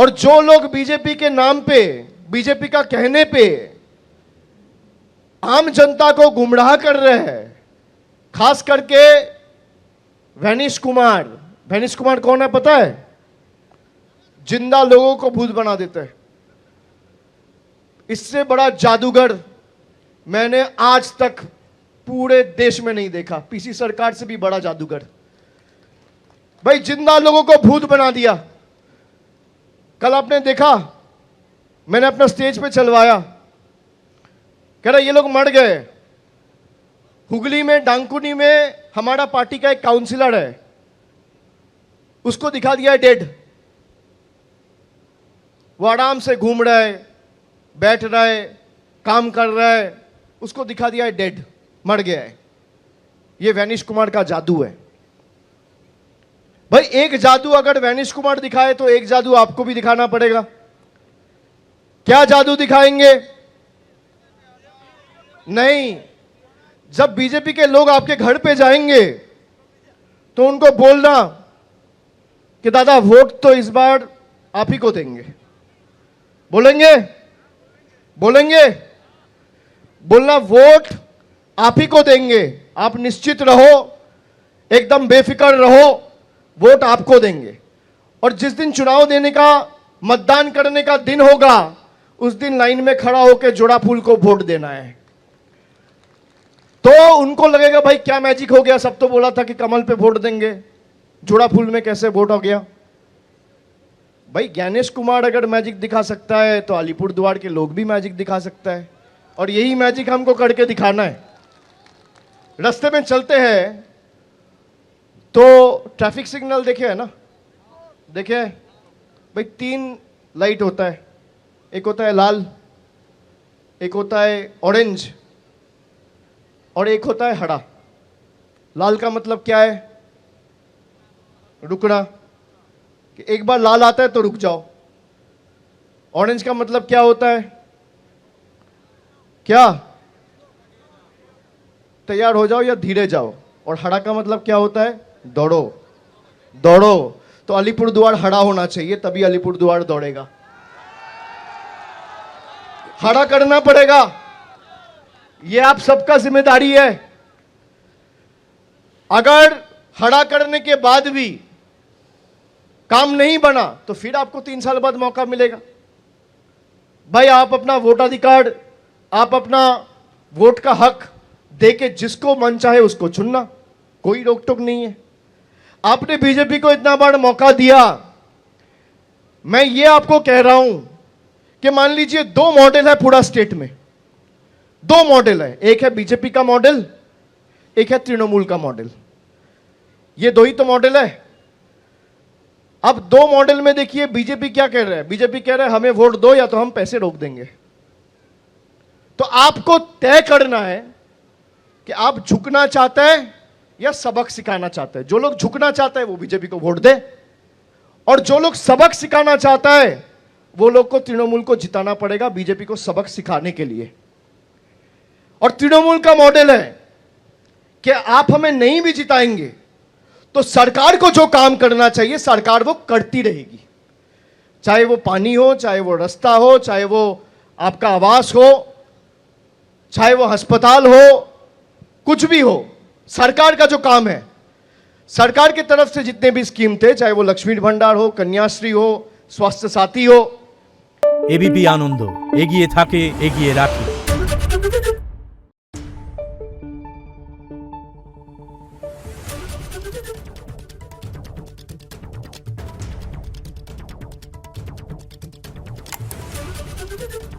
और जो लोग बीजेपी के नाम पे, बीजेपी का कहने पे आम जनता को गुमराह कर रहे हैं, खास करके वैनिश कुमार। वैनिश कुमार कौन है पता है? जिंदा लोगों को भूत बना देते हैं। इससे बड़ा जादूगर मैंने आज तक पूरे देश में नहीं देखा। पीसी सरकार से भी बड़ा जादूगर। भाई जिंदा लोगों को भूत बना दिया। कल आपने देखा, मैंने अपना स्टेज पे चलवाया, कह रहा ये लोग मर गए। हुगली में, डांकुनी में हमारा पार्टी का एक काउंसिलर है, उसको दिखा दिया है डेड। वो आराम से घूम रहा है, बैठ रहा है, काम कर रहा है, उसको दिखा दिया है डेड, मर गया है। ये वैनिश कुमार का जादू है। भाई एक जादू अगर वैनिश कुमार दिखाए तो एक जादू आपको भी दिखाना पड़ेगा। क्या जादू दिखाएंगे? नहीं, जब बीजेपी के लोग आपके घर पे जाएंगे तो उनको बोलना कि दादा वोट तो इस बार आप ही को देंगे। बोलेंगे? बोलेंगे? बोलना वोट आप ही को देंगे, आप निश्चित रहो, एकदम बेफिक्र रहो, वोट आपको देंगे। और जिस दिन चुनाव देने का, मतदान करने का दिन होगा, उस दिन लाइन में खड़ा होकर जोड़ा फूल को वोट देना है। तो उनको लगेगा भाई क्या मैजिक हो गया, सब तो बोला था कि कमल पे वोट देंगे, जोड़ा फूल में कैसे वोट हो गया। भाई ज्ञानेश कुमार अगर मैजिक दिखा सकता है तो अलीपुरद्वार के लोग भी मैजिक दिखा सकता है। और यही मैजिक हमको करके दिखाना है। रास्ते में चलते हैं तो ट्रैफिक सिग्नल देखे है ना, देखे भाई 3 लाइट होता है, एक होता है लाल, एक होता है ऑरेंज और एक होता है हरा। लाल का मतलब क्या है? रुकना, कि एक बार लाल आता है तो रुक जाओ। ऑरेंज का मतलब क्या होता है? क्या? तैयार हो जाओ या धीरे जाओ। और हरा का मतलब क्या होता है? दौड़ो। दौड़ो। तो अलीपुरद्वार हरा होना चाहिए, तभी अलीपुरद्वार दौड़ेगा। हरा करना पड़ेगा, ये आप सबका जिम्मेदारी है। अगर हरा करने के बाद भी काम नहीं बना तो फिर आपको 3 साल बाद मौका मिलेगा। भाई आप अपना वोटाधिकार, आप अपना वोट का हक देके जिसको मन चाहे उसको चुनना, कोई रोक टोक नहीं है। आपने बीजेपी को इतना बड़ा मौका दिया। मैं ये आपको कह रहा हूं कि मान लीजिए 2 मॉडल है पूरा स्टेट में, 2 मॉडल है, एक है बीजेपी का मॉडल, एक है तृणमूल का मॉडल। ये 2 ही तो मॉडल है। अब 2 मॉडल में देखिए बीजेपी क्या कह रहा है। बीजेपी कह रहा है हमें वोट दो या तो हम पैसे रोक देंगे। तो आपको तय करना है कि आप झुकना चाहते हैं या सबक सिखाना चाहते हैं। जो लोग झुकना चाहते हैं वो बीजेपी को वोट दे, और जो लोग सबक सिखाना चाहता है वो लोग को तृणमूल को जिताना पड़ेगा बीजेपी को सबक सिखाने के लिए। और तृणमूल का मॉडल है कि आप हमें नहीं भी जिताएंगे तो सरकार को जो काम करना चाहिए सरकार वो करती रहेगी। चाहे वो पानी हो, चाहे वो रास्ता हो, चाहे वो आपका आवास हो, चाहे वो अस्पताल हो, कुछ भी हो, सरकार का जो काम है, सरकार की तरफ से जितने भी स्कीम थे, चाहे वो लक्ष्मी भंडार हो, कन्याश्री हो, स्वास्थ्य साथी हो। एबीपी आनंद एगिए थाके एगिए राखे। Thank you.